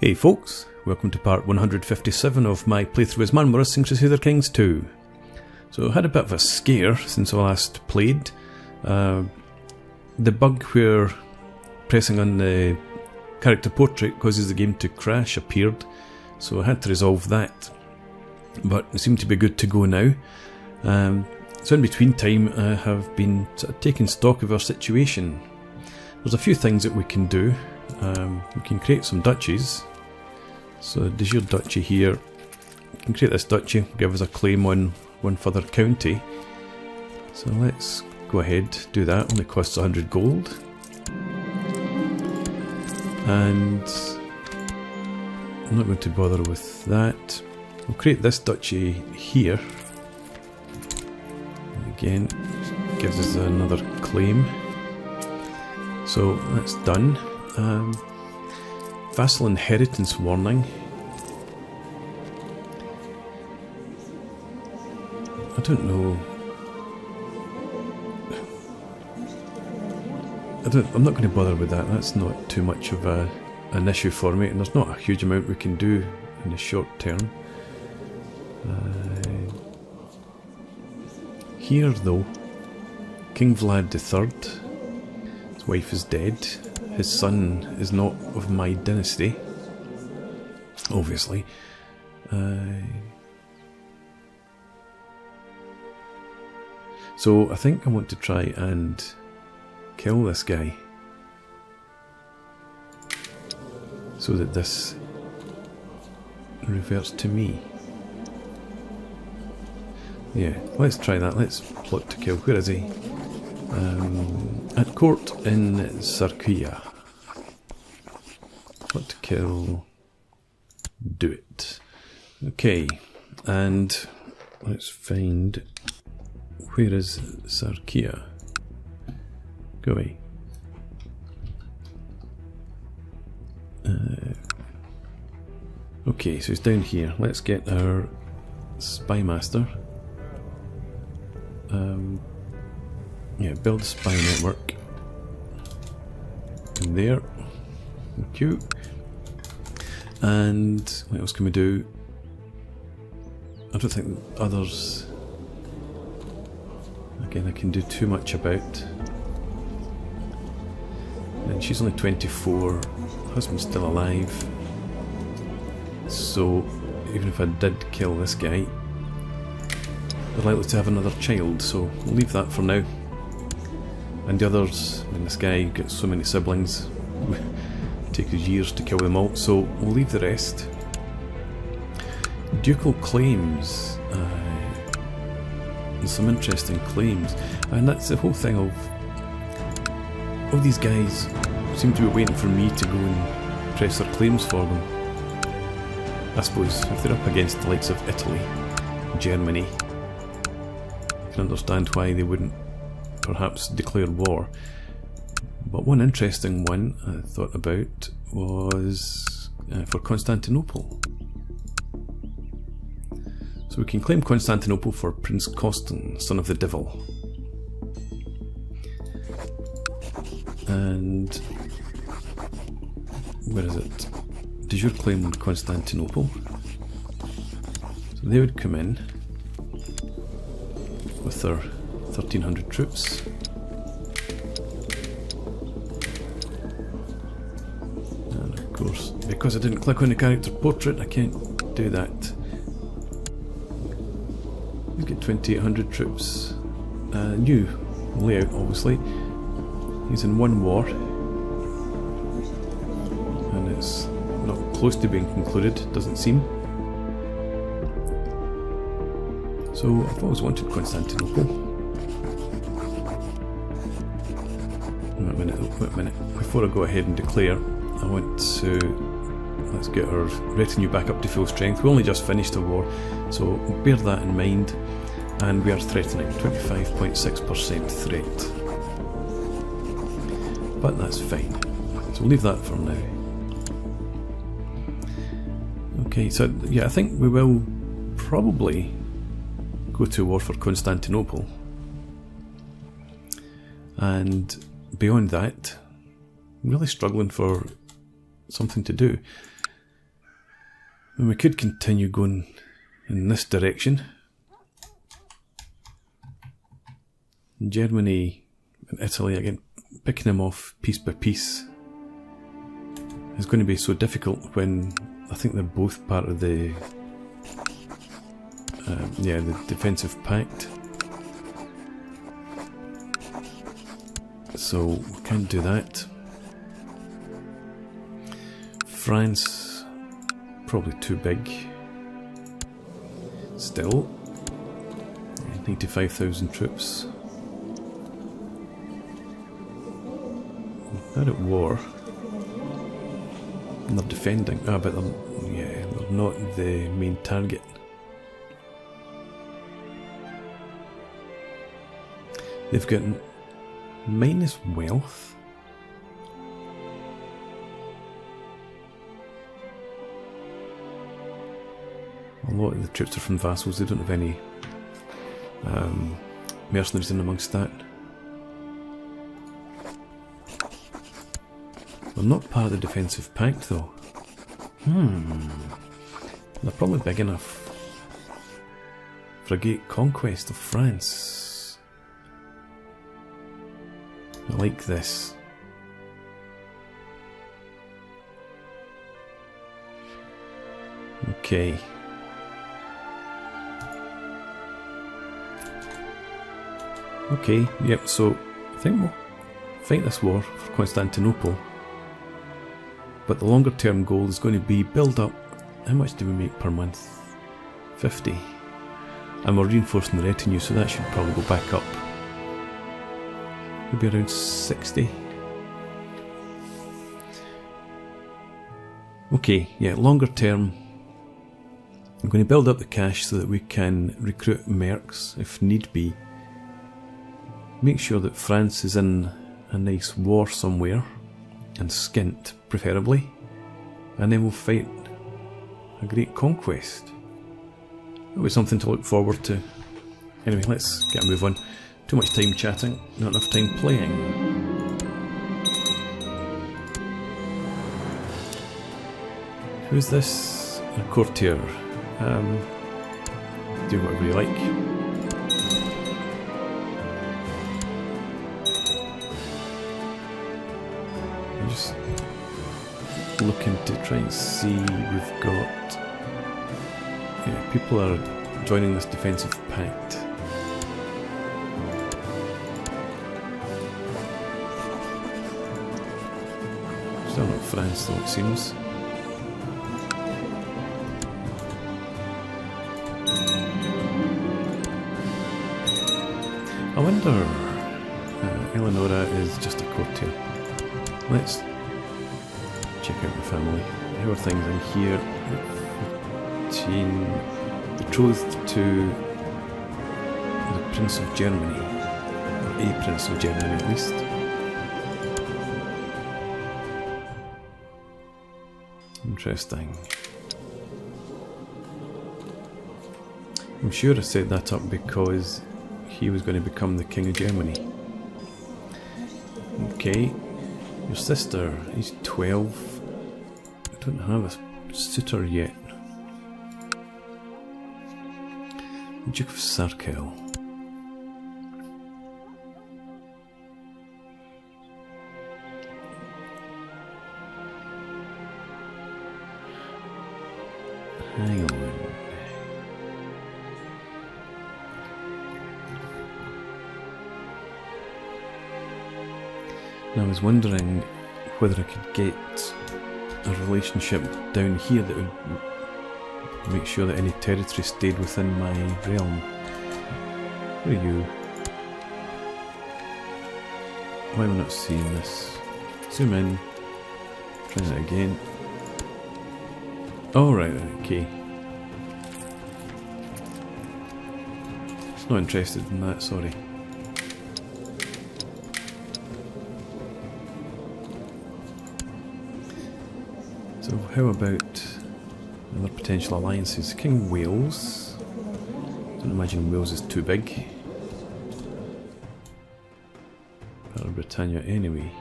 Hey folks, welcome to part 157 of my playthrough as Marmaros in Crusader Kings II. So I had a bit of a scare since I last played. The bug where pressing on the character portrait causes the game to crash appeared, so I had to resolve that. But it seemed to be good to go now. So in between time I have been taking stock of our situation. There's a few things that we can do. We can create some duchies. So there's your duchy here. You can create this duchy, give us a claim on one further county. So let's go ahead, do that. Only costs 100 gold. And I'm not going to bother with that. We'll create this duchy here. Again, gives us another claim. So that's done. Vassal inheritance warning. I don't know. I'm not going to bother with that. That's not too much of an issue for me, and there's not a huge amount we can do in the short term. Here though, King Vlad III, his wife is dead. His son is not of my dynasty, obviously. So I think I want to try and kill this guy so that this reverts to me. Yeah, let's try that. Let's plot to kill. Where is he? At court in Sarkia. Plot to kill. Do it. Okay, and let's find. Where is Sarkia? Go away. Okay, so he's down here. Let's get our spy master. Yeah, build a spy network. In there. Thank you. And what else can we do? I don't think others. Again, I can do too much about. And she's only 24. Husband's still alive. So even if I did kill this guy, they're likely to have another child, so we'll leave that for now. And the others, I mean, this guy gets so many siblings, it takes years to kill them all, so we'll leave the rest. Ducal claims, and some interesting claims, and that's the whole thing of all these guys seem to be waiting for me to go and press their claims for them. I suppose if they're up against the likes of Italy, Germany, I can understand why they wouldn't perhaps declare war. But one interesting one I thought about was for Constantinople. So we can claim Constantinople for Prince Costin, son of the devil. And where is it? De jure claim Constantinople. So they would come in with their 1,300 troops. And of course, because I didn't click on the character portrait, I can't do that. He's got 2,800 troops. New layout, obviously. He's in one war, and it's not close to being concluded, doesn't seem. So I've always wanted Constantinople. Wait a minute. Before I go ahead and declare, I want to... Let's get our retinue back up to full strength. We only just finished a war, so bear that in mind. And we are threatening, 25.6% threat. But that's fine. So we'll leave that for now. Okay, so yeah, I think we will probably go to war for Constantinople. And beyond that, I'm really struggling for something to do. And we could continue going in this direction. Germany and Italy, again, picking them off piece by piece is going to be so difficult when I think they're both part of the the defensive pact. So we can't do that. France, probably too big. Still, 95,000 troops. They're at war. And they're defending. Ah, but they're not the main target. They've got minus wealth. A lot of the troops are from vassals. They don't have any mercenaries in amongst that. They're not part of the defensive pact though. They're probably big enough for a great conquest of France. I like this. Okay. Okay, yep, so I think we'll fight this war for Constantinople. But the longer term goal is going to be build up. How much do we make per month? 50. And we're reinforcing the retinue, so that should probably go back up. Maybe around 60. Okay, yeah, longer term. I'm going to build up the cash so that we can recruit mercs if need be. Make sure that France is in a nice war somewhere, and skint preferably, and then we'll fight a great conquest. That'll be something to look forward to. Anyway, let's get a move on. Too much time chatting, not enough time playing. Who's this? A courtier. Do whatever you like. Just looking to try and see, we've got people are joining this defensive pact. Still not France though, it seems. I wonder, Eleonora is just a courtier. Let's check out the family. How are things in here? 14. Betrothed to the Prince of Germany. Or a Prince of Germany at least. Interesting. I'm sure I set that up because he was going to become the King of Germany. Okay. Your sister, he's 12. I don't have a suitor yet. Duke of Sarkel. Hang on. Now I was wondering whether I could get a relationship down here that would make sure that any territory stayed within my realm. Who are you? Why am I not seeing this? Zoom in. Try that again. Oh right, okay. Just not interested in that, sorry. So how about other potential alliances? King of Wales. Don't imagine Wales is too big. Part of Britannia anyway.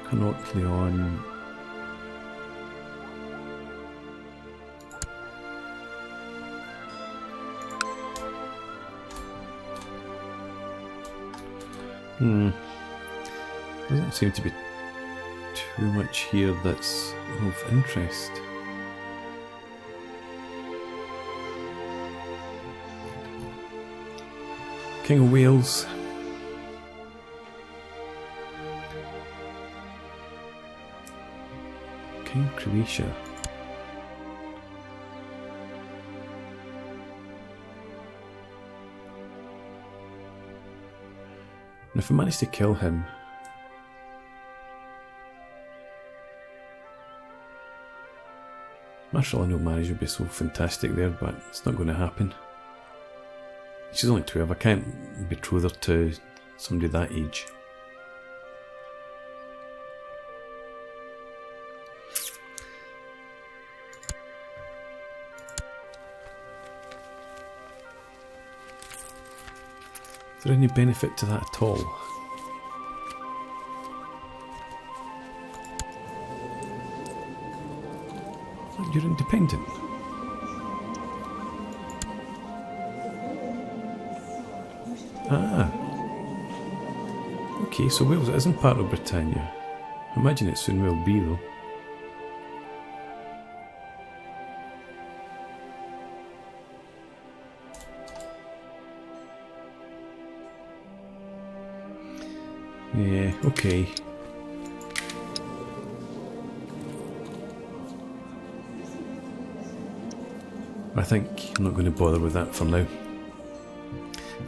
Connaught Leon. Doesn't seem to be too much here that's of interest. King of Wales. King of Croatia. And if I manage to kill him, martial law marriage would be so fantastic there, but it's not going to happen. She's only 12, I can't betroth her to somebody that age. Is there any benefit to that at all? You're independent. Ah. Okay, so Wales isn't part of Britannia. I imagine it soon will be though. Yeah, okay. I think I'm not going to bother with that for now.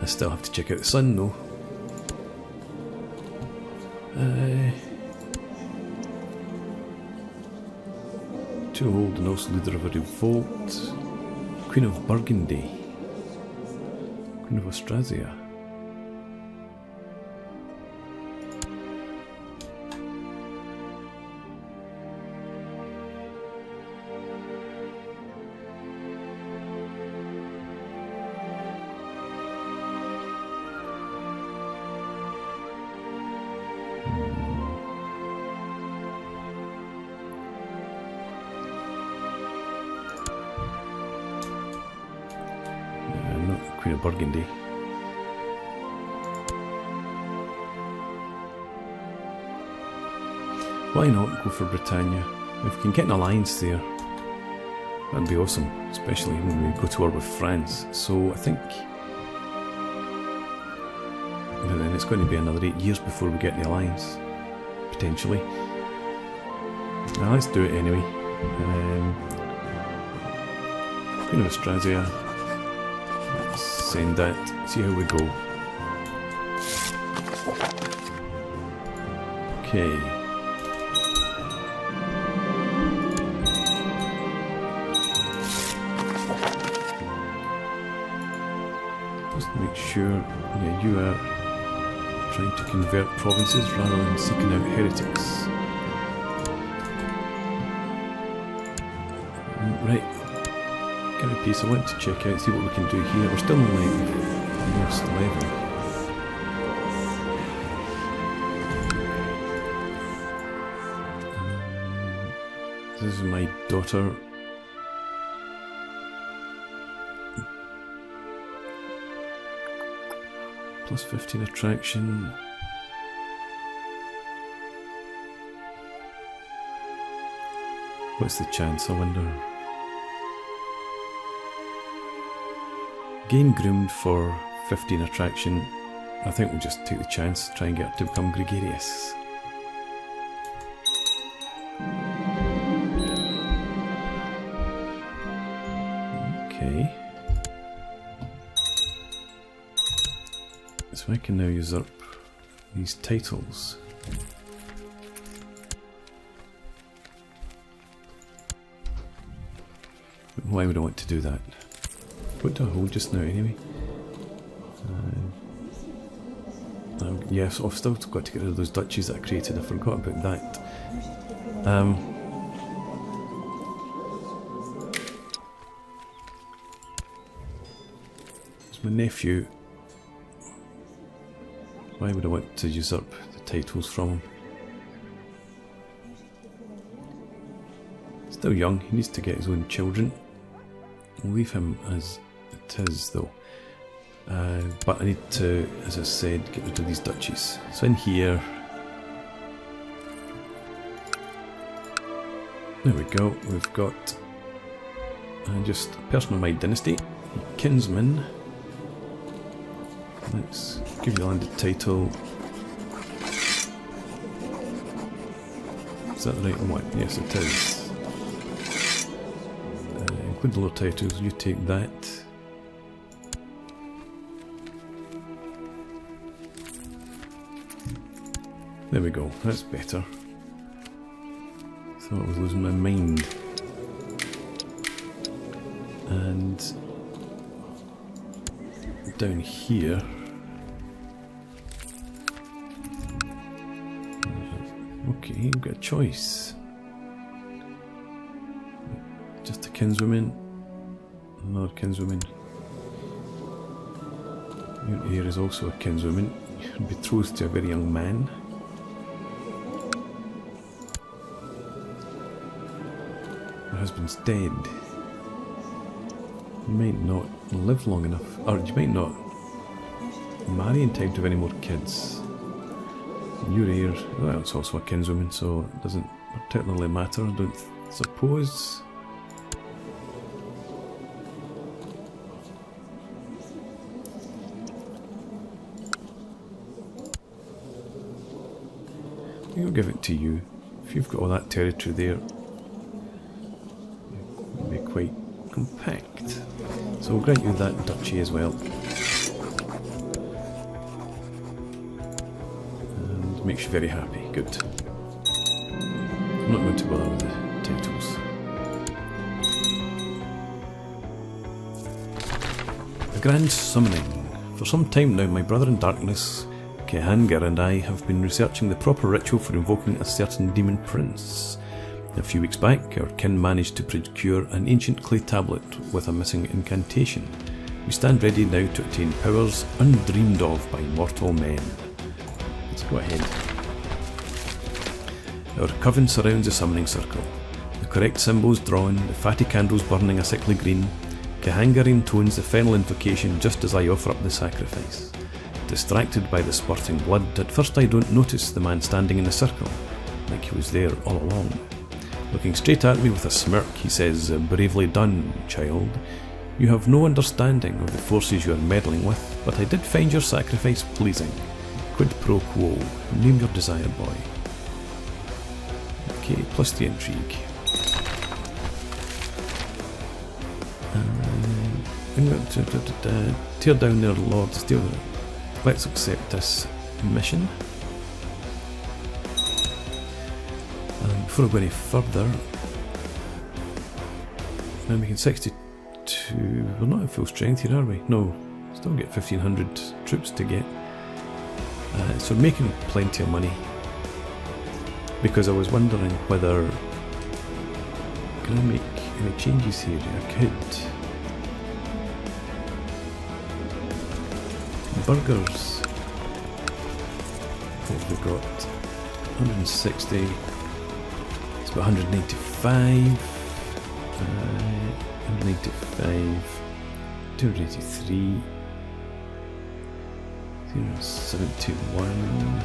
I still have to check out the sun though. Too old and also leader of a revolt. Queen of Burgundy. Queen of Austrasia. Queen of Burgundy. Why not go for Britannia? If we can get an alliance there, that'd be awesome, especially when we go to war with France. So I think then it's going to be another 8 years before we get the alliance, potentially. Now let's do it anyway. Queen of Austrasia. Send that, see how we go. Okay. Just make sure, yeah, you are trying to convert provinces rather than seeking out heretics. Right. Kind of piece I want to check out, see what we can do here. We're still on like almost 11. This is my daughter. Plus 15 attraction. What's the chance, I wonder? Gain groomed for 15 attraction. I think we'll just take the chance, try and get her to become gregarious. Okay. So I can now usurp these titles. Why would I want to do that? What do I hold just now anyway? Yes, I've still got to get rid of those duchies that I created. I forgot about that. It's my nephew. Why would I want to usurp the titles from him? Still young, he needs to get his own children. We'll leave him as it is though. But I need to, as I said, get rid of these duchies. So in here, there we go, we've got just a person of my dynasty, kinsman. Let's give you the landed title. Is that the right one? Yes, it is. Include the lower titles, you take that. There we go, that's better. Thought I was losing my mind. And down here, okay, you've got a choice. Just a kinswoman, another kinswoman. Your heir is also a kinswoman, betrothed to a very young man. Her husband's dead. You might not live long enough, or you might not marry in time to have any more kids. Your heir, well, it's also a kinswoman, so it doesn't particularly matter, I don't suppose. I'll give it to you. If you've got all that territory there, it'll be quite compact. So we'll grant you that duchy as well. And makes you very happy. Good. I'm not going to bother with the titles. A grand summoning. For some time now, my brother in darkness, Kahanger, and I have been researching the proper ritual for invoking a certain demon prince. A few weeks back, our kin managed to procure an ancient clay tablet with a missing incantation. We stand ready now to attain powers undreamed of by mortal men. Let's go ahead. Our coven surrounds the summoning circle. The correct symbols drawn, the fatty candles burning a sickly green. Kahanger intones the final invocation just as I offer up the sacrifice. Distracted by the spurting blood, at first I don't notice the man standing in the circle, like he was there all along. Looking straight at me with a smirk, he says, "Bravely done, child. You have no understanding of the forces you are meddling with, but I did find your sacrifice pleasing. Quid pro quo. Name your desire, boy." Okay, plus the intrigue. I'm going to tear down their lords. Let's accept this mission. Before I go any further, now making 62. We're not at full strength here, are we? No, still get 1,500 troops to get. So we're making plenty of money. Because I was wondering whether can I make any changes here? I could. Burgers. What have we got? 160. It's about 195. 195. 283. 071.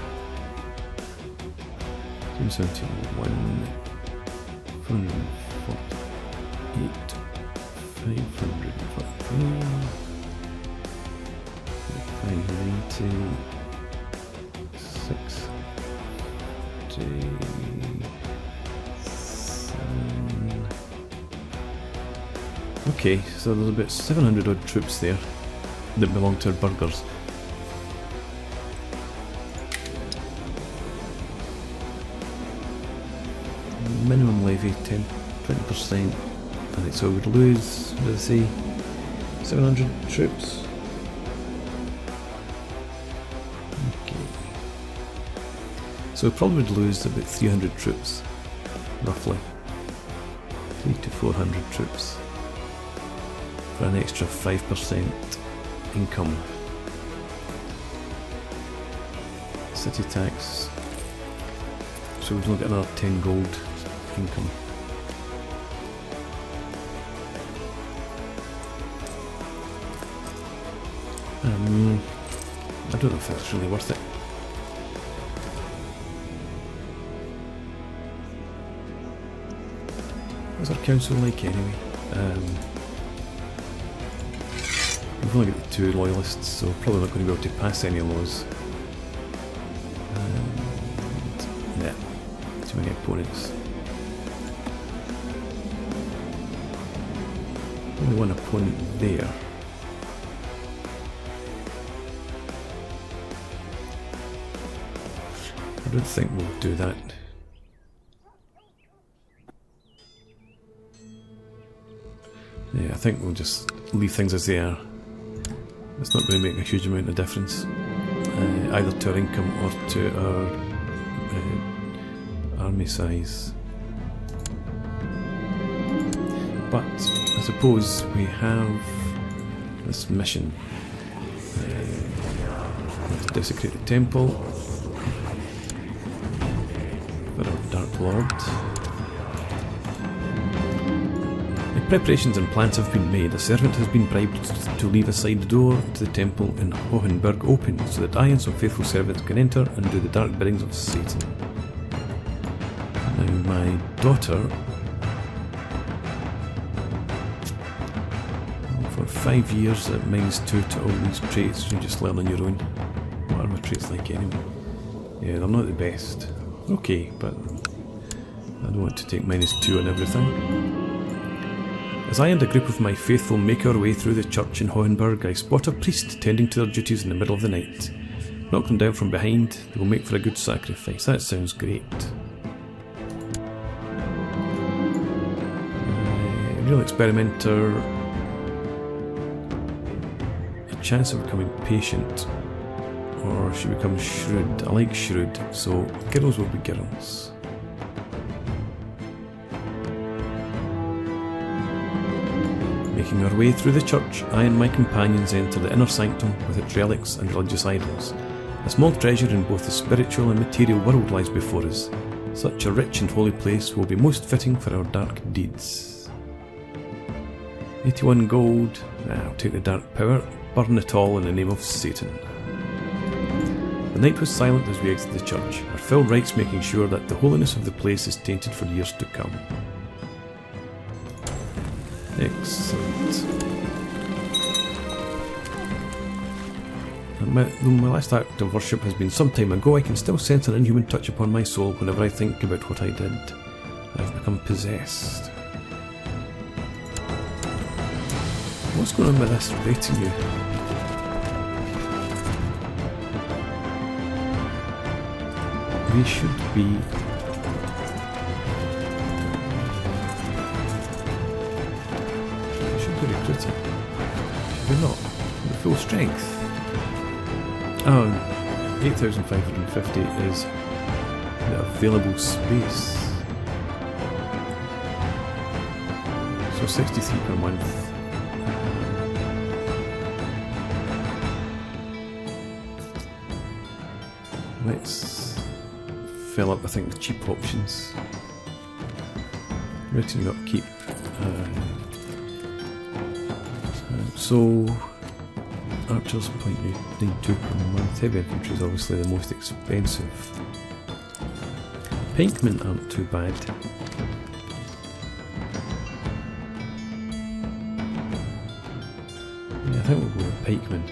071. 448. 543. 590, 67. Okay, so there's about 700 odd troops there that belong to our burghers. Minimum levy 20%. Alright, so we'd lose, what did I say, 700 troops. So we probably would lose about 300 troops, roughly. 300 to 400 troops for an extra 5% income. City tax. So we'd look at another 10 gold income. I don't know if that's really worth it. What's our council like anyway? We've only got 2 loyalists, so probably not going to be able to pass any laws. Yeah, too many opponents. Only one opponent there. I don't think we'll do that. Yeah, I think we'll just leave things as they are. It's not going to make a huge amount of difference, either to our income or to our army size. But I suppose we have this mission. We have to desecrate the temple for our Dark Lord. Preparations and plans have been made. A servant has been bribed to leave a side door to the temple in Hohenberg open, so that I and some faithful servants can enter and do the dark biddings of Satan. Now my daughter, for 5 years at -2 to all these traits, you just learn on your own. What are my traits like anyway? Yeah, they're not the best. Okay, but I don't want to take -2 on everything. As I and a group of my faithful make our way through the church in Hohenberg, I spot a priest tending to their duties in the middle of the night. Knock them down from behind, they will make for a good sacrifice. That sounds great. Real experimenter. A chance of becoming patient. Or she becomes shrewd. I like shrewd, so girls will be girls. Making our way through the church, I and my companions enter the inner sanctum with its relics and religious idols. A small treasure in both the spiritual and material world lies before us. Such a rich and holy place will be most fitting for our dark deeds. 81 gold. I'll take the dark power, burn it all in the name of Satan. The night was silent as we exited the church, our full rites making sure that the holiness of the place is tainted for years to come. Excellent. Though my last act of worship has been some time ago, I can still sense an inhuman touch upon my soul whenever I think about what I did. I've become possessed. What's going on with this retinue? We should be... recruiting. Should we not? With full strength. Oh, 8,550 is the available space. So 63 per month. Let's fill up, I think, the cheap options. Retinue upkeep. So, archers 0.92 per month. Heavy infantry is obviously the most expensive. Pikemen aren't too bad. Yeah, I think we'll go with pikemen.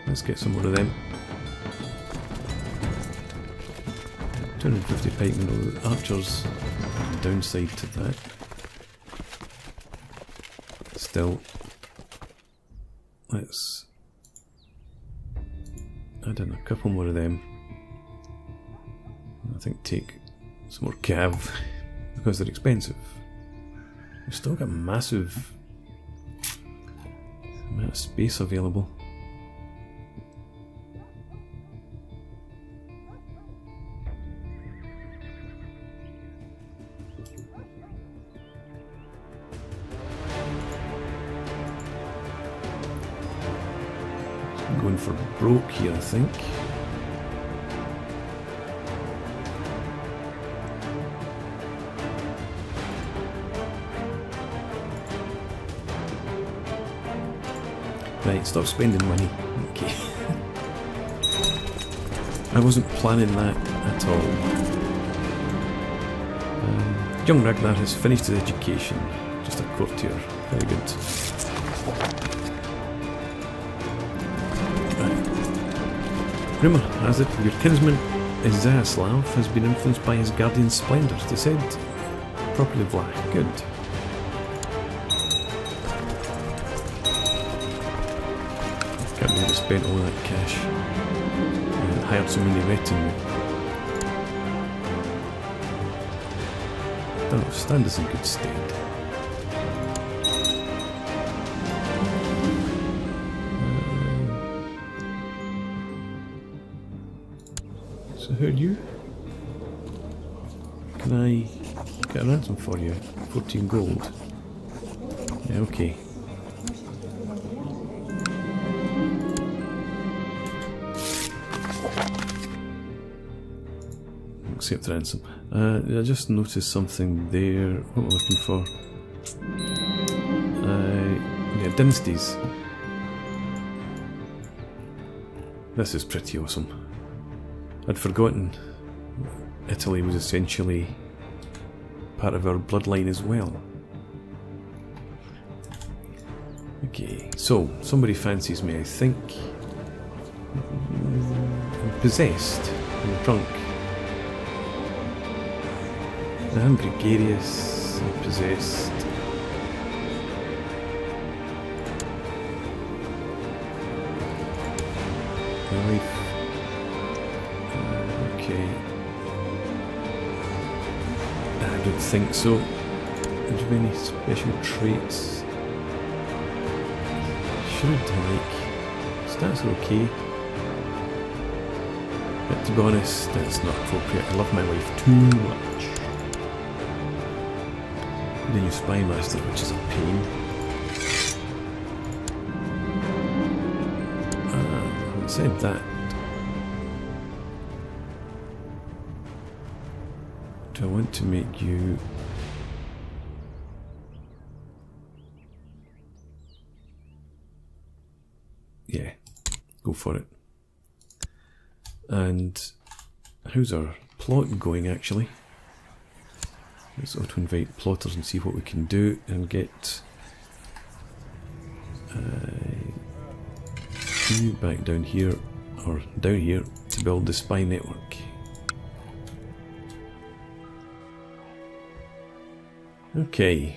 Let's get some more of them. 250 pikemen, although archers, downside to that. Still. Let's add in a couple more of them. I think take some more cav because they're expensive. We've still got a massive amount of space available. Going for broke here, I think. Right, stop spending money. Okay. I wasn't planning that at all. Young Ragnar has finished his education. Just a courtier. Very good. Right. Rumour has it your kinsman Izaslav has been influenced by his guardian's splendours. They said properly Vlach. Good. Can't believe I spent all that cash. Hired so many retinue. Oh, stand us in good stead. So who are you? Can I get a ransom for you? 14 gold. Yeah, okay. Accept the ransom. I just noticed something there. What am I looking for? Yeah, dynasties. This is pretty awesome. I'd forgotten Italy was essentially part of our bloodline as well. Okay, so somebody fancies me, I think. I'm possessed. I'm drunk. I'm gregarious, I'm possessed. My life. Okay. I don't think so. Do you have any special traits? Should I like? Stats are okay. But to be honest, that's not appropriate. I love my wife too much. Then you spy master, which is a pain. Having said that, do I want to make you? Yeah, go for it. And how's our plot going actually? Let's auto-invite plotters and see what we can do and get you back down here, or down here, to build the spy network. Okay,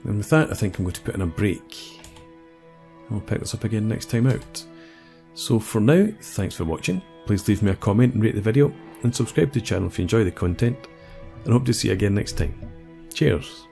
and with that I think I'm going to put in a break. I'll pick this up again next time out. So for now, thanks for watching. Please leave me a comment and rate the video, and subscribe to the channel if you enjoy the content. And hope to see you again next time. Cheers!